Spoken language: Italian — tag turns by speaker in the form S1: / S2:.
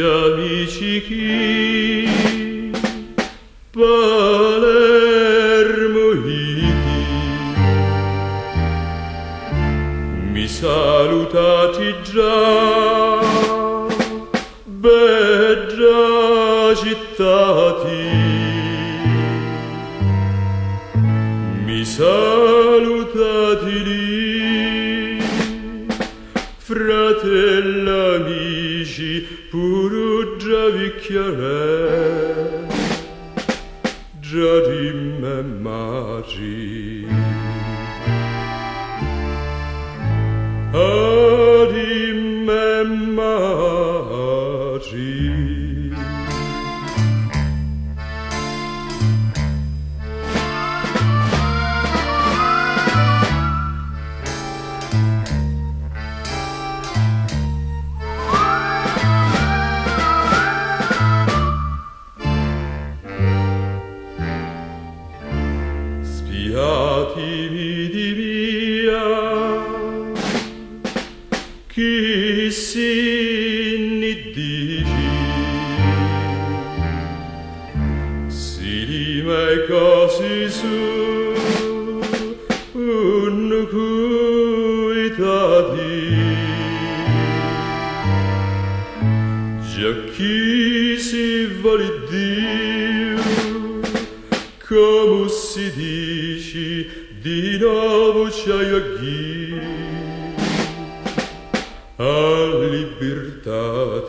S1: Amici chi Palermo iti mi salutati già beggia cittati mi salutati lì fratelli amici Puruggia vicchiare già di me magi di me magi Spiatimi di via chi si ne dici si di me così su un cuitati già chi si vuole Dio come si dici di nuovo c'hai a chi a libertà